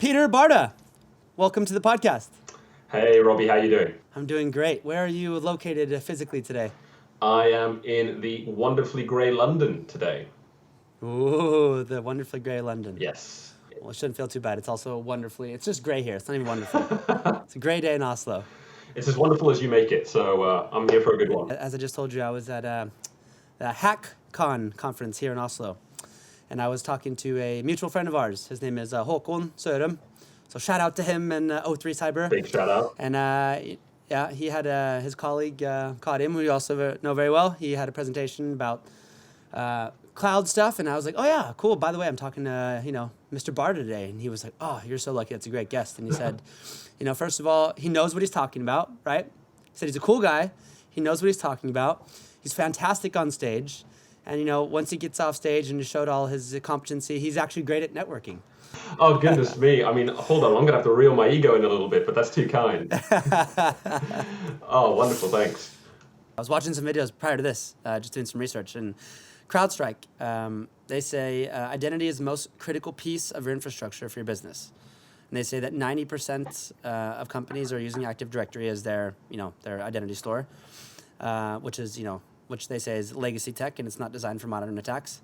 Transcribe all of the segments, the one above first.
Peter Barta, welcome to the podcast. Hey, Robby, how you doing? I'm doing great. Where are you located physically today? I am in the wonderfully grey London today. Ooh, the wonderfully gray London. Yes. Well, it shouldn't feel too bad. It's also wonderfully, it's just gray here. It's not even wonderful. It's a gray day in Oslo. It's as wonderful as you make it, so I'm here for a good one. As I just told you, I was at the HackCon conference here in Oslo. And I was talking to a mutual friend of ours. His name is Håkon Sørum. So shout out to him and O3 Cyber. Big shout out. And yeah, he had his colleague, Karim, who you also know very well. He had a presentation about cloud stuff. And I was like, oh, yeah, cool. By the way, I'm talking to, Mr. Barta today. And he was like, oh, you're so lucky. That's a great guest. And he said, first of all, he knows what he's talking about, right? He said he's a cool guy. He knows what he's talking about. He's fantastic on stage. And, once he gets off stage and showed all his competency, he's actually great at networking. Oh, goodness me. I mean, hold on. I'm going to have to reel my ego in a little bit, but that's too kind. Oh, wonderful. Thanks. I was watching some videos prior to this, just doing some research. And CrowdStrike, they say identity is the most critical piece of your infrastructure for your business. And they say that 90% of companies are using Active Directory as their identity store, which they say is legacy tech and it's not designed for modern attacks.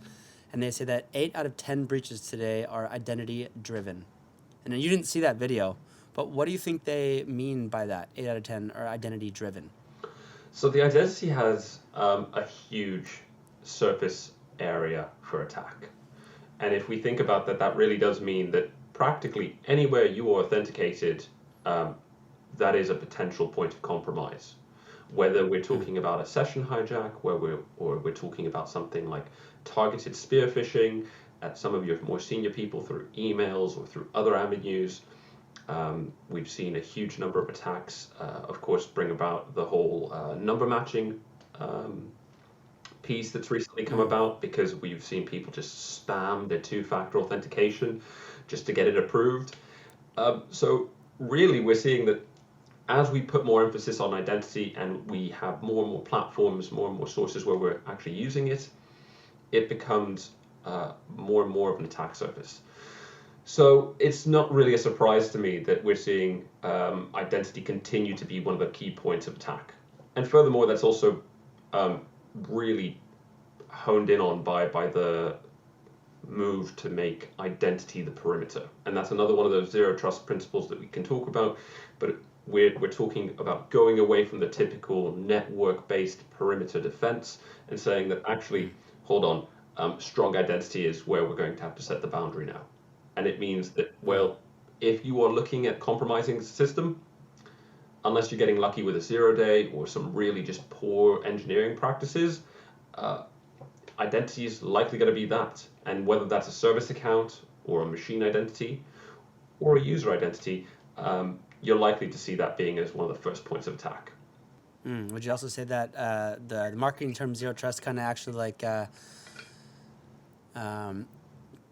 And they say that 8 out of 10 breaches today are identity driven. And you didn't see that video, but what do you think they mean by that? 8 out of 10 are identity driven. So the identity has a huge surface area for attack. And if we think about that, that really does mean that practically anywhere you are authenticated, that is a potential point of compromise. Whether we're talking about a session hijack, or we're talking about something like targeted spear phishing at some of your more senior people through emails or through other avenues. We've seen a huge number of attacks, of course, bring about the whole number matching piece that's recently come about, because we've seen people just spam their two-factor authentication just to get it approved. So really, we're seeing that as we put more emphasis on identity and we have more and more platforms, more and more sources where we're actually using it, it becomes more and more of an attack surface. So it's not really a surprise to me that we're seeing identity continue to be one of the key points of attack. And furthermore, that's also really honed in on by the move to make identity the perimeter. And that's another one of those zero trust principles that we can talk about, but we're talking about going away from the typical network-based perimeter defense and saying that actually, hold on, strong identity is where we're going to have to set the boundary now. And it means that, well, if you are looking at compromising the system, unless you're getting lucky with a 0-day or some really just poor engineering practices, identity is likely going to be that. And whether that's a service account or a machine identity or a user identity, you're likely to see that being as one of the first points of attack. Would you also say that the marketing term zero trust kind of actually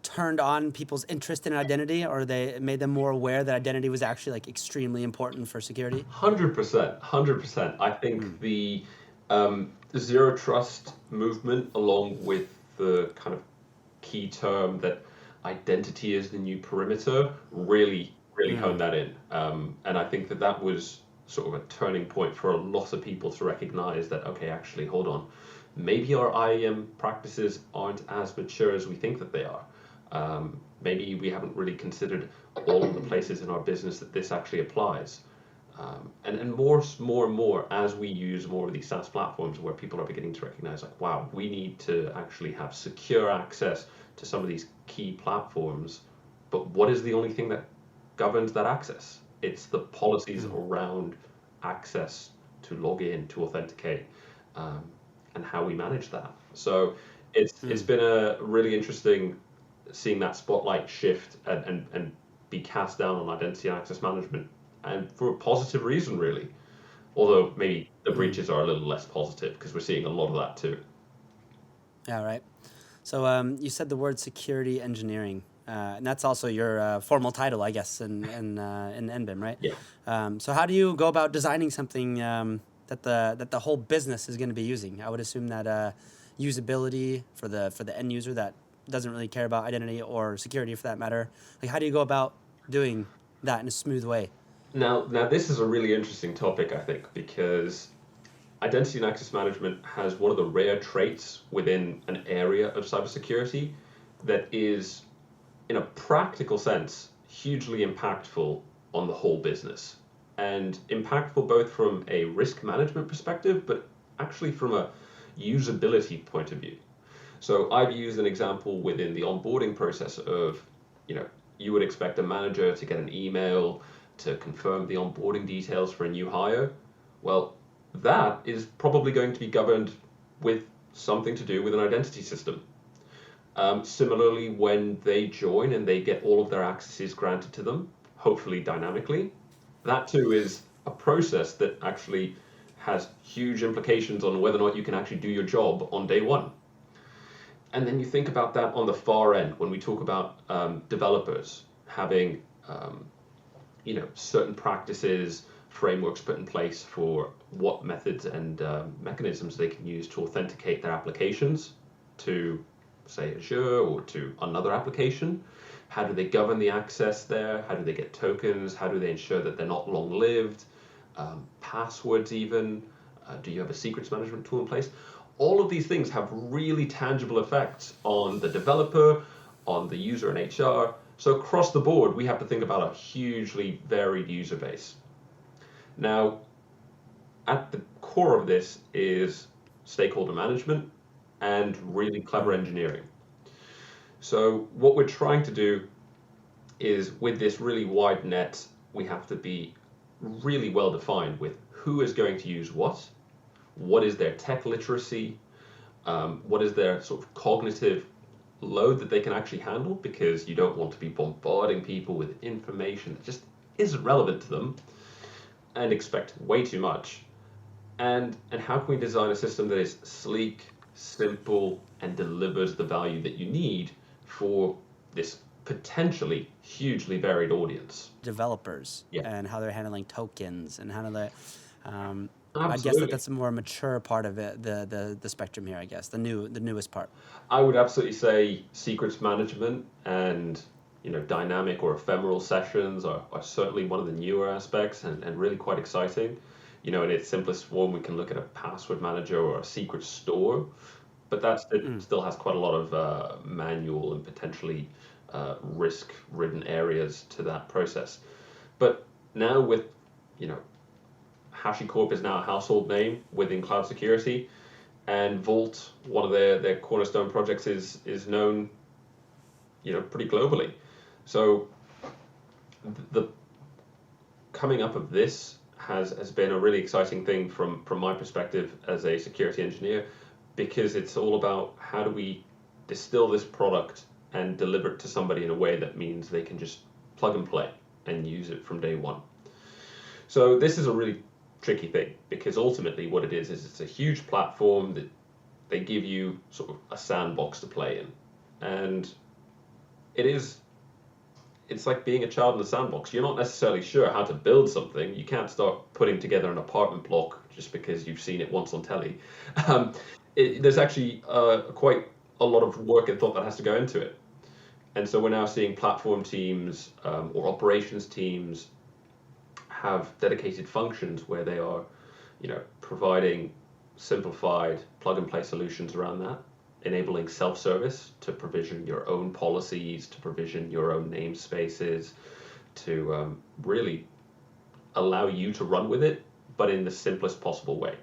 turned on people's interest in identity, or they made them more aware that identity was actually extremely important for security? 100%. I think the zero trust movement, along with the kind of key term that identity is the new perimeter, really honed that in. And I think that was sort of a turning point for a lot of people to recognize that, okay, actually, hold on, maybe our IAM practices aren't as mature as we think that they are. Maybe we haven't really considered all of the places in our business that this actually applies. And more and more as we use more of these SaaS platforms where people are beginning to recognize, wow, we need to actually have secure access to some of these key platforms. But what is the only thing that governs that access? It's the policies around access to log in, to authenticate, and how we manage that. So it's been a really interesting seeing that spotlight shift and be cast down on identity and access management, and for a positive reason, really. Although maybe the breaches are a little less positive because we're seeing a lot of that too. Yeah, right. So you said the word security engineering. And that's also your formal title, I guess, in NBIM, right? Yeah. So how do you go about designing something that the whole business is going to be using? I would assume that usability for the end user that doesn't really care about identity or security, for that matter. How do you go about doing that in a smooth way? Now this is a really interesting topic, I think, because identity and access management has one of the rare traits within an area of cybersecurity that is, in a practical sense, hugely impactful on the whole business. And impactful both from a risk management perspective, but actually from a usability point of view. So I've used an example within the onboarding process of, you would expect a manager to get an email to confirm the onboarding details for a new hire. Well, that is probably going to be governed with something to do with an identity system. Similarly, when they join and they get all of their accesses granted to them, hopefully dynamically, that too is a process that actually has huge implications on whether or not you can actually do your job on day one. And then you think about that on the far end when we talk about developers having certain practices, frameworks put in place for what methods and mechanisms they can use to authenticate their applications to, say, Azure or to another application. How do they govern the access there? How do they get tokens? How do they ensure that they're not long-lived? Passwords even. Do you have a secrets management tool in place? All of these things have really tangible effects on the developer, on the user and HR. So across the board, we have to think about a hugely varied user base. Now, at the core of this is stakeholder management and really clever engineering. So what we're trying to do is, with this really wide net, we have to be really well defined with who is going to use what is their tech literacy, what is their sort of cognitive load that they can actually handle, because you don't want to be bombarding people with information that just isn't relevant to them and expect way too much. And how can we design a system that is sleek, simple, and delivers the value that you need for this potentially hugely varied audience? Developers, Yeah. and how they're handling tokens and how they. I guess Absolutely. that's a more mature part of it, the spectrum here. I guess the newest part. I would absolutely say secrets management and dynamic or ephemeral sessions are certainly one of the newer aspects and really quite exciting. In its simplest form, we can look at a password manager or a secret store, but that still has quite a lot of manual and potentially risk-ridden areas to that process. But now with HashiCorp is now a household name within cloud security, and Vault, one of their cornerstone projects, is known pretty globally. So the coming up of this has been a really exciting thing from my perspective as a security engineer, because it's all about how do we distill this product and deliver it to somebody in a way that means they can just plug and play and use it from day one. So this is a really tricky thing, because ultimately what it is it's a huge platform that they give you sort of a sandbox to play in, and it's like being a child in a sandbox. You're not necessarily sure how to build something. You can't start putting together an apartment block just because you've seen it once on telly. There's actually quite a lot of work and thought that has to go into it. And so we're now seeing platform teams or operations teams have dedicated functions where they are, providing simplified plug-and-play solutions around that, enabling self-service to provision your own policies, to provision your own namespaces, to really allow you to run with it, but in the simplest possible way.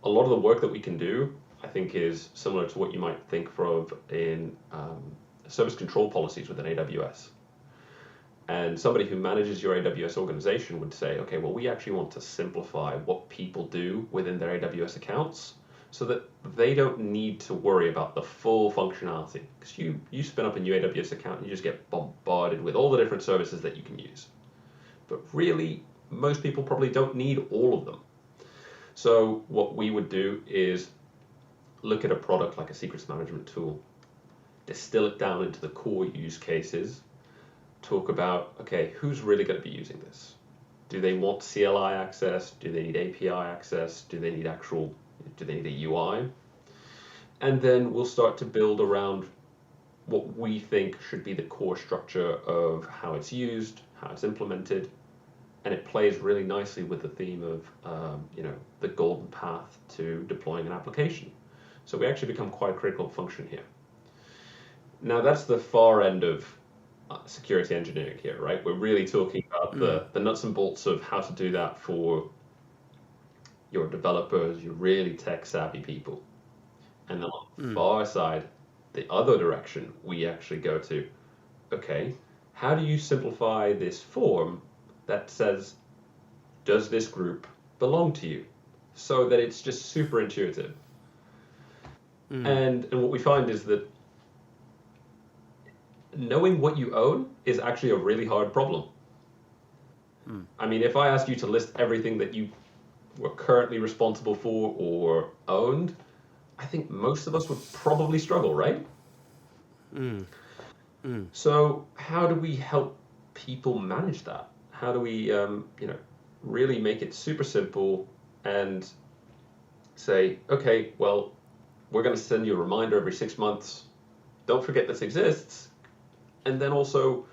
A lot of the work that we can do, I think, is similar to what you might think of in service control policies within AWS. And somebody who manages your AWS organization would say, okay, well, we actually want to simplify what people do within their AWS accounts so that they don't need to worry about the full functionality. Because you spin up a new AWS account and you just get bombarded with all the different services that you can use. But really, most people probably don't need all of them. So what we would do is look at a product like a secrets management tool, distill it down into the core use cases, talk about, okay, who's really going to be using this? Do they want CLI access? Do they need API access? Do they need a UI? And then we'll start to build around what we think should be the core structure of how it's used, how it's implemented, and it plays really nicely with the theme of the golden path to deploying an application. So we actually become quite a critical function here. Now that's the far end of security engineering here, right? We're really talking about the nuts and bolts of how to do that for your developers, your really tech savvy people. And then on the far side, the other direction, we actually go to, okay, how do you simplify this form that says, does this group belong to you? So that it's just super intuitive. And what we find is that knowing what you own is actually a really hard problem. I mean, if I asked you to list everything that you were currently responsible for or owned, I think most of us would probably struggle, right? So how do we help people manage that? How do we, really make it super simple and say, okay, well, we're going to send you a reminder every 6 months. Don't forget this exists. And then also,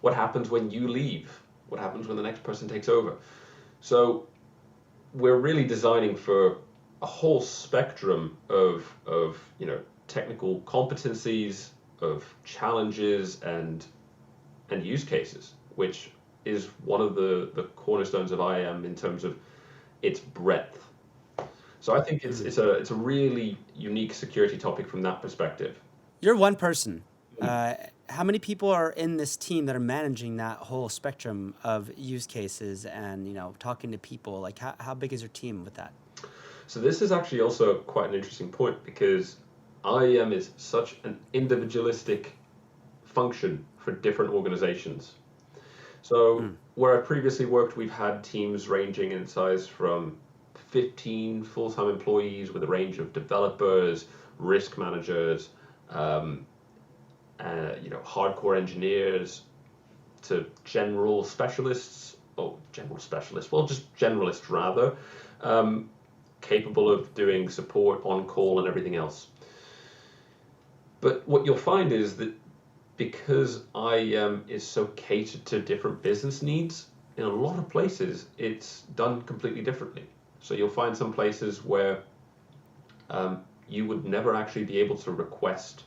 what happens when you leave? What happens when the next person takes over? So we're really designing for a whole spectrum of technical competencies, of challenges and use cases, which is one of the cornerstones of IAM in terms of its breadth. So I think it's a really unique security topic from that perspective. You're one person. How many people are in this team that are managing that whole spectrum of use cases and talking to people? Like how big is your team with that? So this is actually also quite an interesting point because IAM is such an individualistic function for different organizations. So where I previously worked, we've had teams ranging in size from 15 full-time employees with a range of developers, risk managers, hardcore engineers to just generalists rather, capable of doing support on call and everything else. But what you'll find is that because IAM is so catered to different business needs, in a lot of places it's done completely differently. So you'll find some places where you would never actually be able to request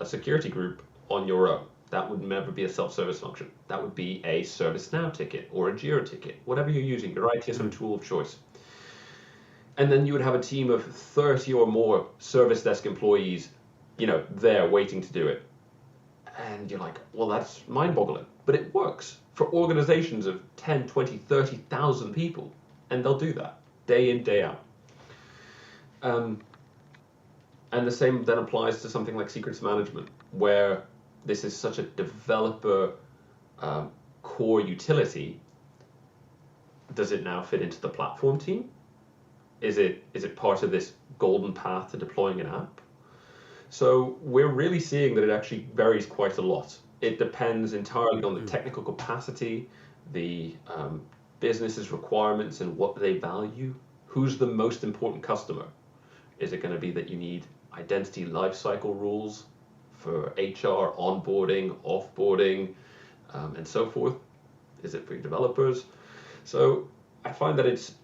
a security group on your own. That would never be a self-service function. That would be a ServiceNow ticket or a Jira ticket, whatever you're using, your ITSM tool of choice. And then you would have a team of 30 or more service desk employees, there waiting to do it. And you're like, well, that's mind-boggling. But it works for organizations of 10, 20, 30,000 people. And they'll do that day in, day out. And the same then applies to something like secrets management, where this is such a developer core utility. Does it now fit into the platform team? Is it part of this golden path to deploying an app? So we're really seeing that it actually varies quite a lot. It depends entirely on the technical capacity, the business's requirements and what they value. Who's the most important customer? Is it going to be that you need identity lifecycle rules for HR, onboarding, offboarding, and so forth? Is it for your developers? So I find that it's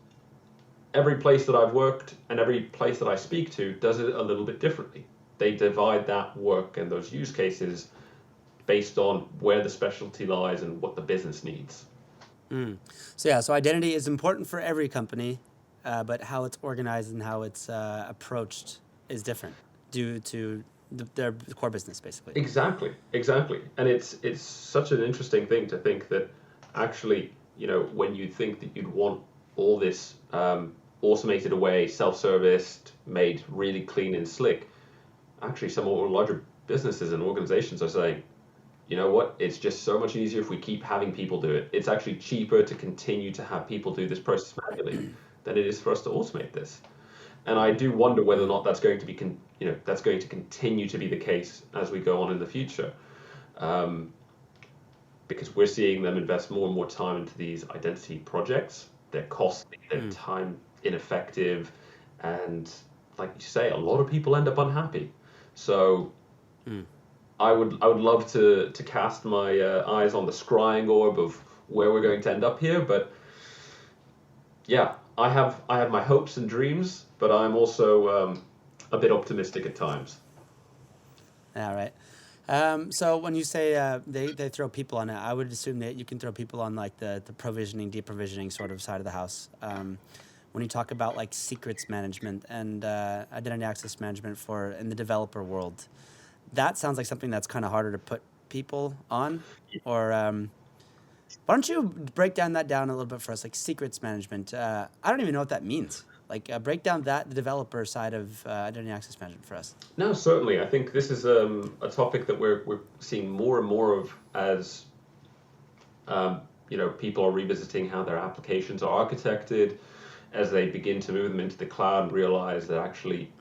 every place that I've worked and every place that I speak to does it a little bit differently. They divide that work and those use cases based on where the specialty lies and what the business needs. So identity is important for every company, but how it's organized and how it's approached is different due to their core business, basically. Exactly. And it's such an interesting thing to think that actually, when you think that you'd want all this automated away, self-serviced, made really clean and slick, actually some more larger businesses and organizations are saying, you know what, it's just so much easier if we keep having people do it. It's actually cheaper to continue to have people do this process manually than it is for us to automate this. And I do wonder whether or not that's going to be, that's going to continue to be the case as we go on in the future, because we're seeing them invest more and more time into these identity projects. They're costly, they're time ineffective, and like you say, a lot of people end up unhappy. So I would love to cast my eyes on the scrying orb of where we're going to end up here, but yeah, I have my hopes and dreams, but I'm also a bit optimistic at times. All right. So when you say they throw people on it, I would assume that you can throw people on like the provisioning, deprovisioning sort of side of the house. When you talk about like secrets management and identity access management for in the developer world, that sounds like something that's kind of harder to put people on. Or why don't you break that down a little bit for us, like secrets management? I don't even know what that means. Like break down the developer side of identity access management for us. No, certainly. I think this is a topic that we're seeing more and more of as people are revisiting how their applications are architected, as they begin to move them into the cloud and realize that actually,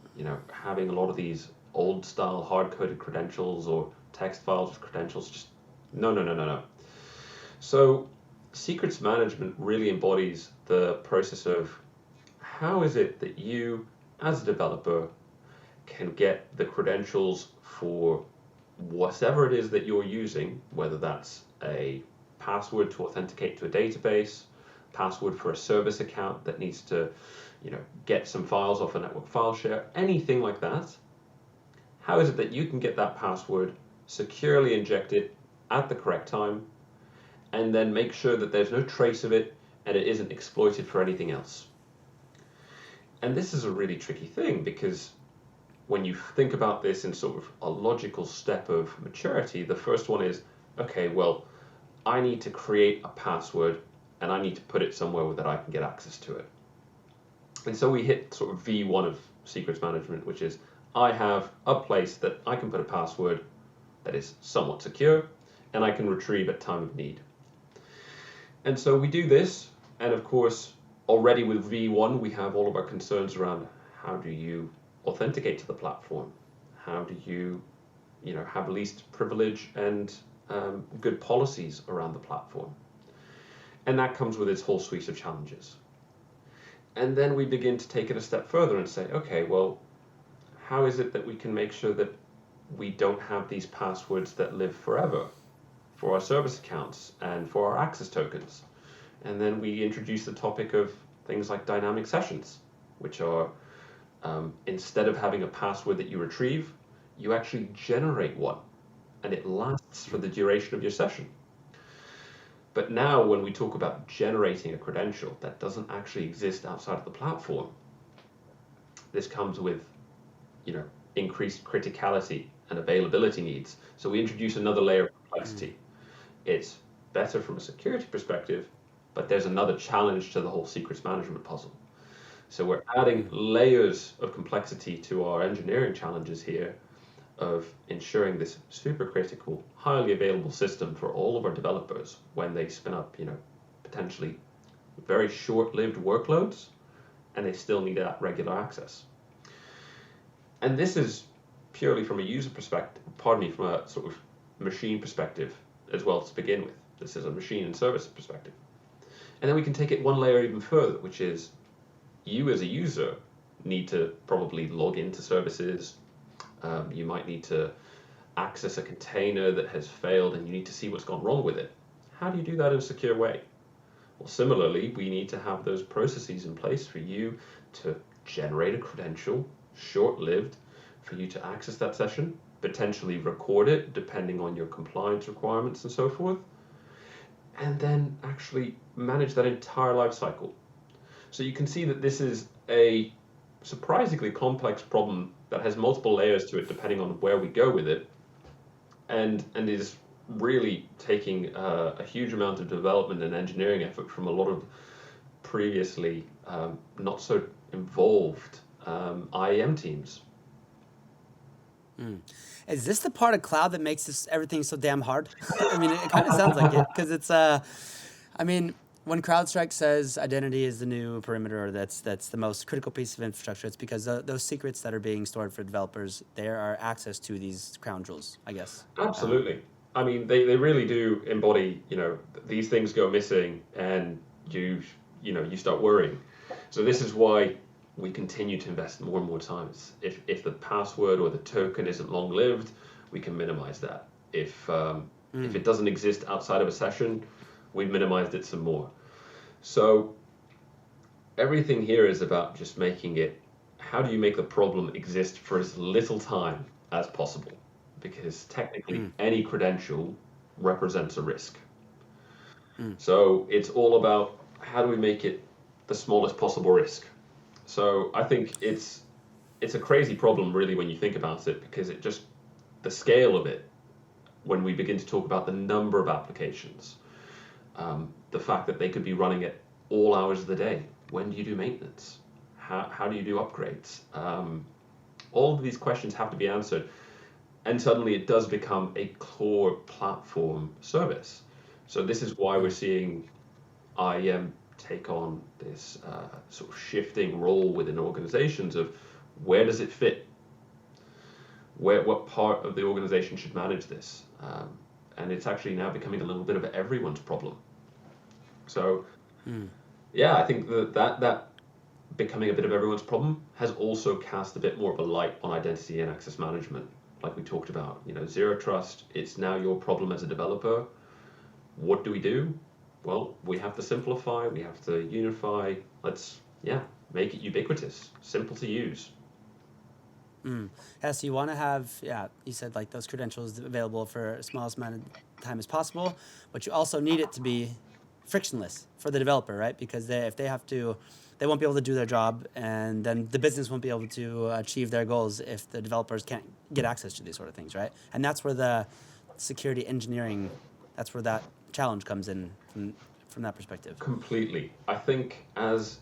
having a lot of these old style hard coded credentials or text files with credentials, just no, no, no, no, no. So, secrets management really embodies the process of how is it that you, as a developer, can get the credentials for whatever it is that you're using, whether that's a password to authenticate to a database, password for a service account that needs to, get some files off a network file share, anything like that. How is it that you can get that password securely injected at the correct time and then make sure that there's no trace of it and it isn't exploited for anything else? And this is a really tricky thing because when you think about this in sort of a logical step of maturity, the first one is, okay, well, I need to create a password and I need to put it somewhere that I can get access to it. And so we hit sort of V1 of secrets management, which is I have a place that I can put a password that is somewhat secure and I can retrieve at time of need. And so we do this, and of course, already with V1, we have all of our concerns around how do you authenticate to the platform? How do you, have least privilege and good policies around the platform? And that comes with its whole suite of challenges. And then we begin to take it a step further and say, okay, well, how is it that we can make sure that we don't have these passwords that live forever for our service accounts and for our access tokens? And then we introduce the topic of things like dynamic sessions, which are instead of having a password that you retrieve, you actually generate one, and it lasts for the duration of your session. But now when we talk about generating a credential that doesn't actually exist outside of the platform, this comes with, increased criticality and availability needs. So we introduce another layer of complexity. It's better from a security perspective, but there's another challenge to the whole secrets management puzzle. So we're adding layers of complexity to our engineering challenges here of ensuring this super critical, highly available system for all of our developers when they spin up, potentially very short-lived workloads, and they still need that regular access. And this is purely from a user perspective, from a sort of machine perspective as well to begin with. This is a machine and service perspective. And then we can take it one layer even further, which is you as a user need to probably log into services. You might need to access a container that has failed and you need to see what's gone wrong with it. How do you do that in a secure way? Well, similarly, we need to have those processes in place for you to generate a credential, short-lived, for you to access that session, potentially record it depending on your compliance requirements and so forth, and then actually manage that entire life cycle. So you can see that this is a surprisingly complex problem that has multiple layers to it depending on where we go with it, and is really taking a huge amount of development and engineering effort from a lot of previously not so involved IAM teams. Is this the part of cloud that makes everything so damn hard? I mean, it kind of sounds like it because it's when CrowdStrike says identity is the new perimeter, or that's the most critical piece of infrastructure, it's because those secrets that are being stored for developers, there are access to these crown jewels, I guess. Absolutely. I mean, they really do embody, these things go missing and you start worrying. So this is why we continue to invest more and more times. If the password or the token isn't long lived, we can minimize that. If it doesn't exist outside of a session, we've minimized it some more. So everything here is about just making it, how do you make the problem exist for as little time as possible? Because technically any credential represents a risk. So it's all about how do we make it the smallest possible risk. So I think it's a crazy problem really when you think about it, because it just, the scale of it, when we begin to talk about the number of applications, the fact that they could be running at all hours of the day. When do you do maintenance? How do you do upgrades? All of these questions have to be answered, and suddenly it does become a core platform service. So this is why we're seeing IAM take on this sort of shifting role within organizations of where does it fit? What part of the organization should manage this? And it's actually now becoming a little bit of everyone's problem. So yeah, I think that becoming a bit of everyone's problem has also cast a bit more of a light on identity and access management. Like we talked about, zero trust, it's now your problem as a developer. What do? Well, we have to simplify, we have to unify. Let's, make it ubiquitous, simple to use. Yeah, so you want to have, you said like those credentials available for as smallest amount of time as possible, but you also need it to be frictionless for the developer, right? Because if they have to, they won't be able to do their job, and then the business won't be able to achieve their goals if the developers can't get access to these sort of things, right? And that's where the security engineering, that's where that challenge comes in from that perspective. Completely. I think as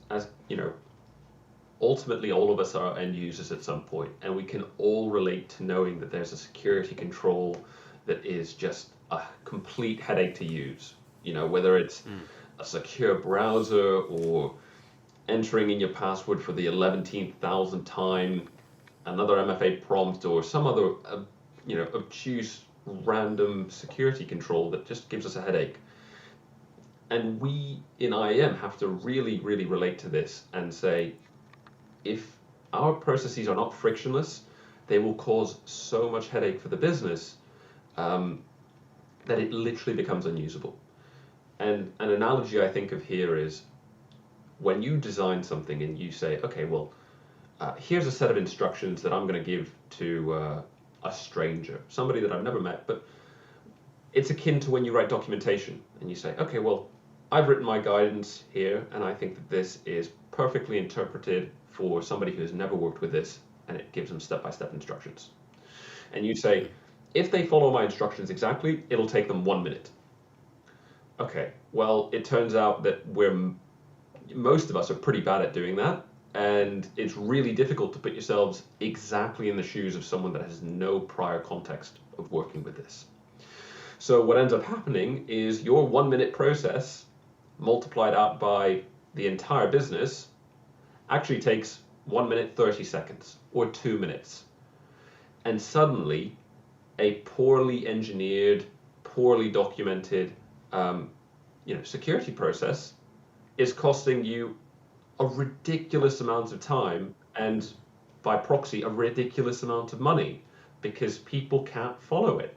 ultimately all of us are end users at some point, and we can all relate to knowing that there's a security control that is just a complete headache to use. Whether it's a secure browser or entering in your password for the 11,000th time, another MFA prompt, or some other obtuse random security control that just gives us a headache. And we in IAM have to really, really relate to this and say, if our processes are not frictionless, they will cause so much headache for the business that it literally becomes unusable. And an analogy I think of here is when you design something and you say, okay, well, here's a set of instructions that I'm going to give to a stranger, somebody that I've never met, but it's akin to when you write documentation and you say, okay, well, I've written my guidance here, and I think that this is perfectly interpreted for somebody who has never worked with this, and it gives them step-by-step instructions. And you say, if they follow my instructions exactly, it'll take them 1 minute. Okay, well, it turns out that most of us are pretty bad at doing that, and it's really difficult to put yourselves exactly in the shoes of someone that has no prior context of working with this. So what ends up happening is your 1 minute process multiplied out by the entire business actually takes 1 minute 30 seconds or 2 minutes. And suddenly a poorly engineered, poorly documented security process is costing you a ridiculous amount of time, and by proxy a ridiculous amount of money, because people can't follow it.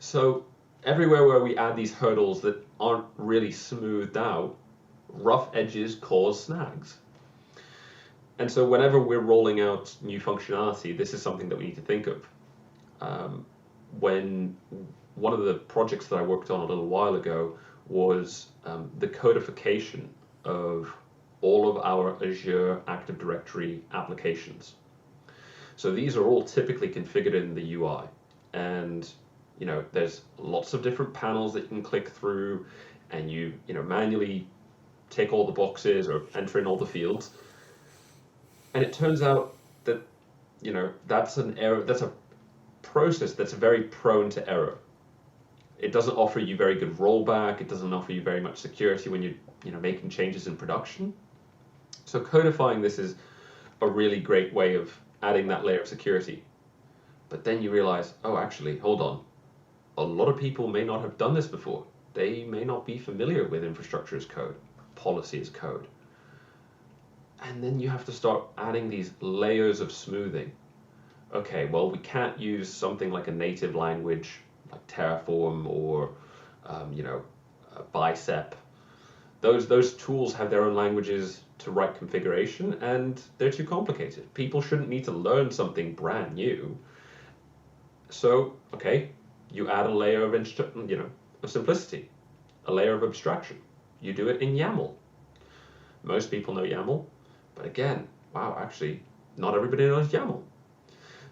So everywhere where we add these hurdles that aren't really smoothed out, rough edges cause snags. And so whenever we're rolling out new functionality, this is something that we need to think of. When one of the projects that I worked on a little while ago was the codification of all of our Azure Active Directory applications. So these are all typically configured in the UI, and there's lots of different panels that you can click through, and you manually take all the boxes or enter in all the fields. And it turns out that that's an error. That's a process that's very prone to error. It doesn't offer you very good rollback. It doesn't offer you very much security when you're making changes in production. So codifying this is a really great way of adding that layer of security. But then you realize, oh, actually, hold on. A lot of people may not have done this before. They may not be familiar with infrastructure as code, policy as code. And then you have to start adding these layers of smoothing okay, well, we can't use something like a native language like Terraform or, you know, Bicep. Those tools have their own languages to write configuration, and they're too complicated. People shouldn't need to learn something brand new. So, okay, you add a layer of of simplicity, a layer of abstraction. You do it in YAML. Most people know YAML, but again, wow, actually, not everybody knows YAML.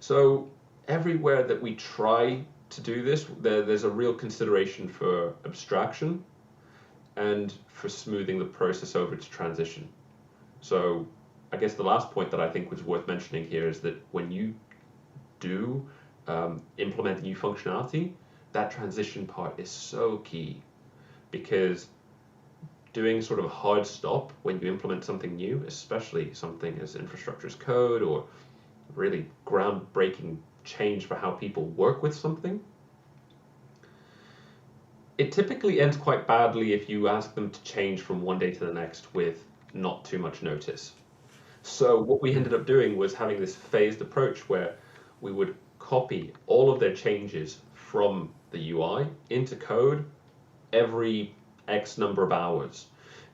So everywhere that we try to do this, there's a real consideration for abstraction and for smoothing the process over to transition. So I guess the last point that I think was worth mentioning here is that when you do implement new functionality, that transition part is so key, because doing sort of a hard stop when you implement something new, especially something as infrastructure as code or really groundbreaking change for how people work with something, it typically ends quite badly if you ask them to change from one day to the next with not too much notice. So what we ended up doing was having this phased approach where we would copy all of their changes from the UI into code every X number of hours.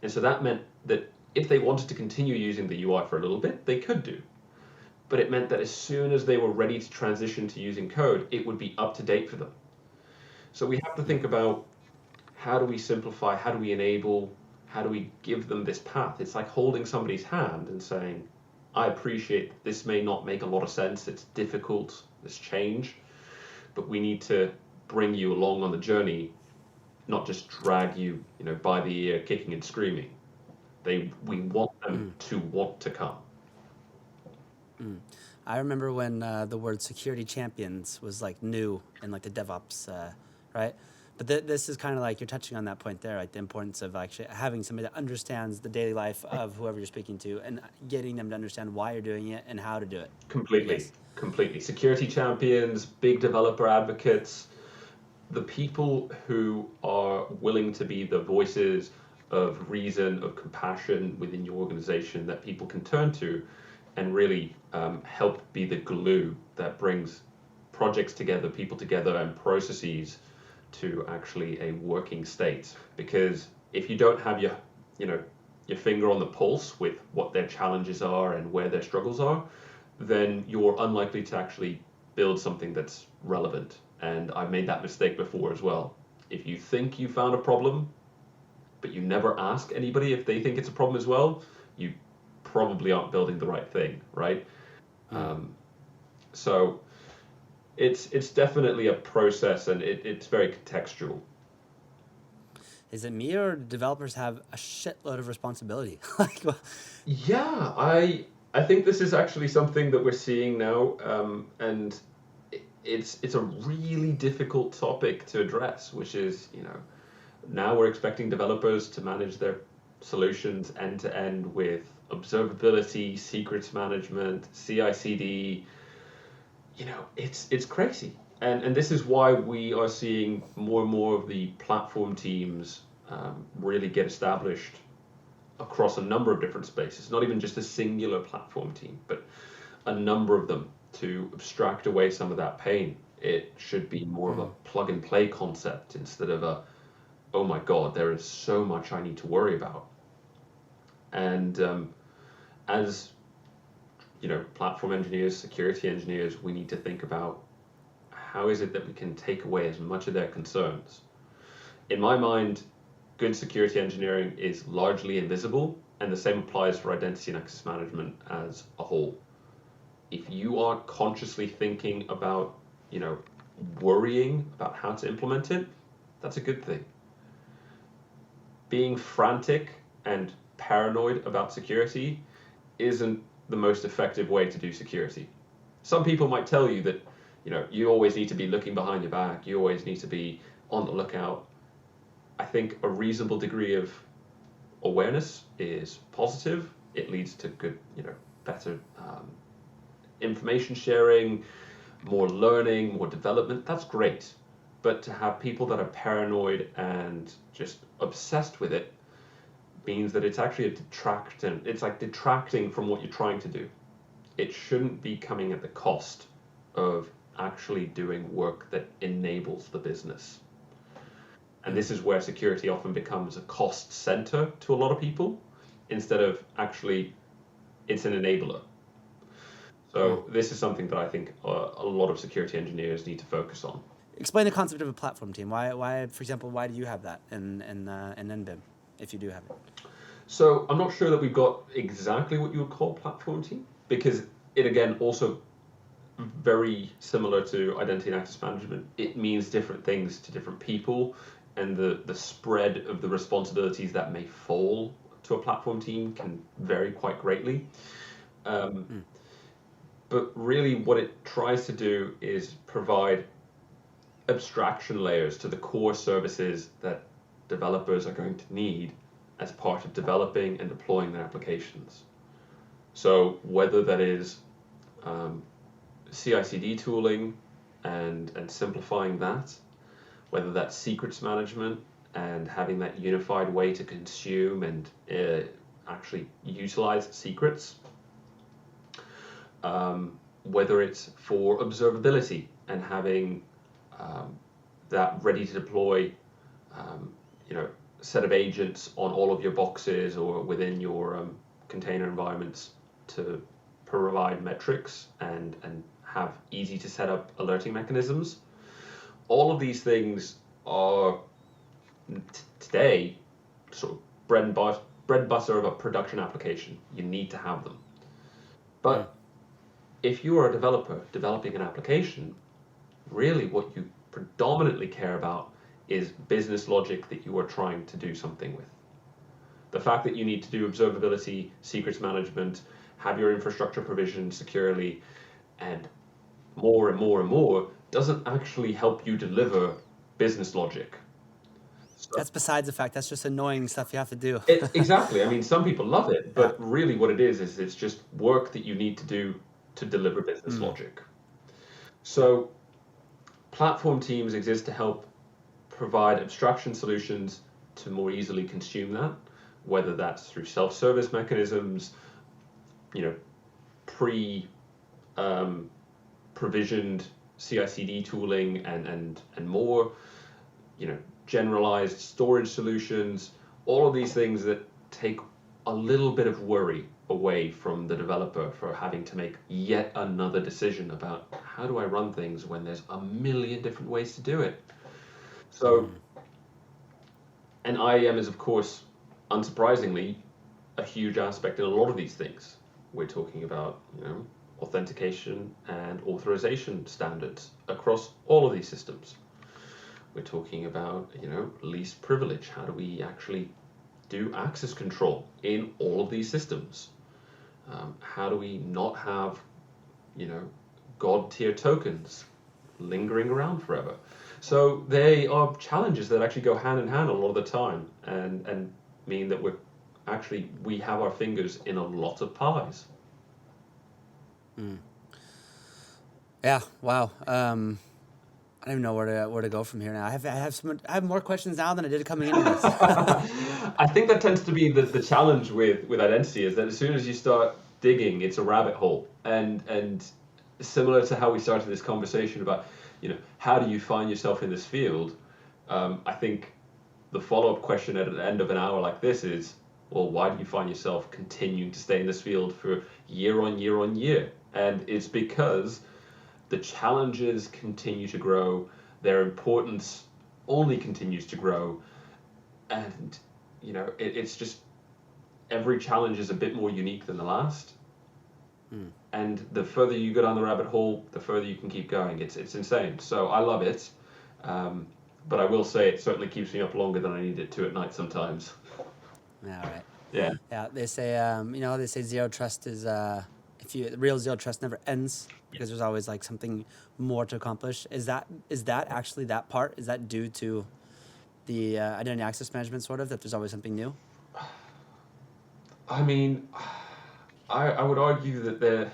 And so that meant that if they wanted to continue using the UI for a little bit, they could do. But it meant that as soon as they were ready to transition to using code, it would be up to date for them. So we have to think about, how do we simplify, how do we enable, how do we give them this path? It's like holding somebody's hand and saying, I appreciate that this may not make a lot of sense, it's difficult, this change, but we need to bring you along on the journey, not just drag you, by the ear, kicking and screaming. We want them to want to come. I remember when the word security champions was like new in like the DevOps, right? But this is kind of like you're touching on that point there, like the importance of actually having somebody that understands the daily life of whoever you're speaking to and getting them to understand why you're doing it and how to do it. Completely. Security champions, big developer advocates, the people who are willing to be the voices of reason, of compassion within your organization that people can turn to and really help be the glue that brings projects together, people together, and processes to actually a working state. Because if you don't have your finger on the pulse with what their challenges are and where their struggles are, then you're unlikely to actually build something that's relevant. And I've made that mistake before as well. If you think you found a problem, but you never ask anybody if they think it's a problem as well, you probably aren't building the right thing, right? So it's definitely a process, and it's very contextual. Is it me, or do developers have a shitload of responsibility? Yeah, I think this is actually something that we're seeing now, and it's a really difficult topic to address, which is, now we're expecting developers to manage their solutions end to end with observability, secrets management, CI/CD. It's crazy. And this is why we are seeing more and more of the platform teams really get established across a number of different spaces, not even just a singular platform team, but a number of them, to abstract away some of that pain. It should be more of a plug and play concept instead of a, oh my God, there is so much I need to worry about. And as platform engineers, security engineers, we need to think about, how is it that we can take away as much of their concerns? In my mind, good security engineering is largely invisible, and the same applies for identity and access management as a whole. If you aren't consciously thinking about, worrying about how to implement it, that's a good thing. Being frantic and paranoid about security isn't the most effective way to do security. Some people might tell you that, you always need to be looking behind your back, you always need to be on the lookout. I think a reasonable degree of awareness is positive. It leads to good, better information sharing, more learning, more development. That's great. But to have people that are paranoid and just obsessed with it means that it's actually a detracting. It's like detracting from what you're trying to do. It shouldn't be coming at the cost of actually doing work that enables the business. And this is where security often becomes a cost center to a lot of people, instead of actually it's an enabler. So this is something that I think a lot of security engineers need to focus on. Explain the concept of a platform team. Why, for example, why do you have that in NBIM, if you do have it? So I'm not sure that we've got exactly what you would call platform team, because it again also very similar to identity and access management. It means different things to different people, and the spread of the responsibilities that may fall to a platform team can vary quite greatly. But really what it tries to do is provide abstraction layers to the core services that developers are going to need as part of developing and deploying their applications. So whether that is CI/CD tooling and simplifying that, whether that's secrets management and having that unified way to consume and actually utilize secrets, whether it's for observability and having that ready to deploy, set of agents on all of your boxes or within your container environments to provide metrics and have easy to set up alerting mechanisms. All of these things are today sort of bread and butter of a production application. You need to have them. But if you are a developer developing an application, really what you predominantly care about is business logic that you are trying to do something with. The fact that you need to do observability, secrets management, have your infrastructure provisioned securely, and more doesn't actually help you deliver business logic. So That's besides the fact that's just annoying stuff you have to do. exactly. I mean, some people love it, but really what it is it's just work that you need to do to deliver business logic. So platform teams exist to help provide abstraction solutions to more easily consume that, whether that's through self-service mechanisms, provisioned CI/CD tooling and more, generalized storage solutions, all of these things that take a little bit of worry away from the developer for having to make yet another decision about how do I run things when there's a million different ways to do it. So, and IAM is, of course, unsurprisingly, a huge aspect in a lot of these things. We're talking about, authentication and authorization standards across all of these systems. We're talking about, least privilege. How do we actually do access control in all of these systems? How do we not have, God tier tokens lingering around forever? So they are challenges that actually go hand in hand a lot of the time and mean that we have our fingers in a lot of pies. Yeah. Wow. I don't even know where to go from here now. I have more questions now than I did coming into this. I think that tends to be the challenge with identity, is that as soon as you start digging, it's a rabbit hole. And similar to how we started this conversation about, how do you find yourself in this field? I think the follow-up question at the end of an hour like this is, well, why do you find yourself continuing to stay in this field for year on year on year? And it's because the challenges continue to grow, their importance only continues to grow, and it's just every challenge is a bit more unique than the last. And the further you go down the rabbit hole, the further you can keep going. It's insane. So I love it, but I will say it certainly keeps me up longer than I need it to at night sometimes. All right. Yeah. Yeah. They say zero trust is real zero trust never ends, because there's always like something more to accomplish. Is that actually that part? Is that due to the identity access management sort of, that there's always something new? I mean, I would argue that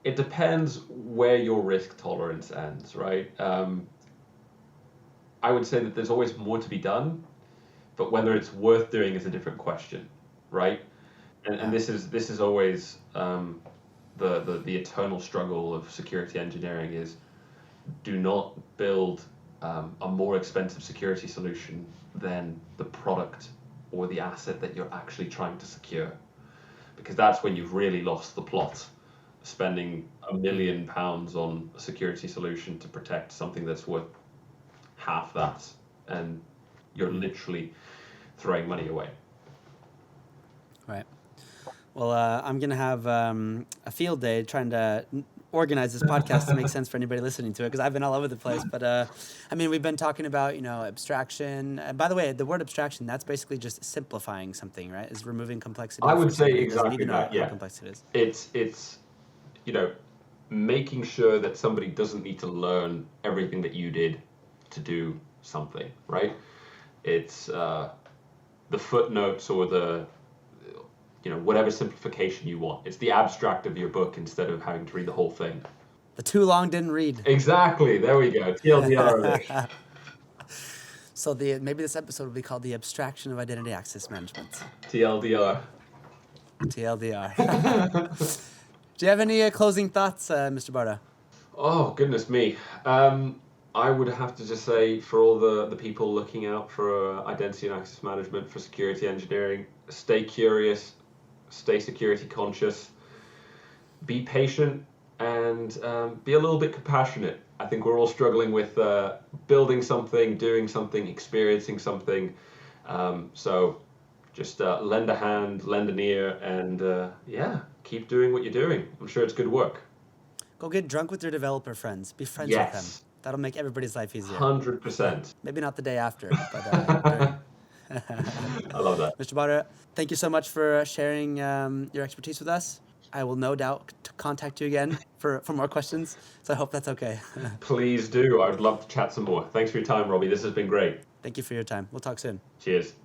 it depends where your risk tolerance ends, right? I would say that there's always more to be done, but whether it's worth doing is a different question, right? And this is always the eternal struggle of security engineering is do not build a more expensive security solution than the product or the asset that you're actually trying to secure, because that's when you've really lost the plot. Spending £1 million on a security solution to protect something that's worth half that, and you're literally throwing money away. Right. Well, I'm going to have a field day trying to organize this podcast to make sense for anybody listening to it, because I've been all over the place. But I mean, we've been talking about, abstraction. And by the way, the word abstraction, that's basically just simplifying something, right? Is removing complexity. I would for say somebody who doesn't exactly even know that, yeah. how complex it is. It's making sure that somebody doesn't need to learn everything that you did to do something, right? It's the footnotes or the whatever simplification you want. It's the abstract of your book instead of having to read the whole thing. The too long didn't read. Exactly. There we go. TLDR. So maybe this episode will be called The Abstraction of Identity Access Management. TLDR. TLDR. Do you have any closing thoughts, Mr. Barta? Oh, goodness me. I would have to just say, for all the people looking out for identity and access management, for security engineering, stay curious, stay security conscious, be patient, and be a little bit compassionate. I think we're all struggling with building something, doing something, experiencing something. So just lend a hand, lend an ear, and keep doing what you're doing. I'm sure it's good work. Go get drunk with your developer friends. Be friends Yes. with them. That'll make everybody's life easier. 100%. Maybe not the day after, but I love that. Mr. Barta, thank you so much for sharing your expertise with us. I will no doubt contact you again for more questions, so I hope that's okay. Please do. I would love to chat some more. Thanks for your time, Robby. This has been great. Thank you for your time. We'll talk soon. Cheers.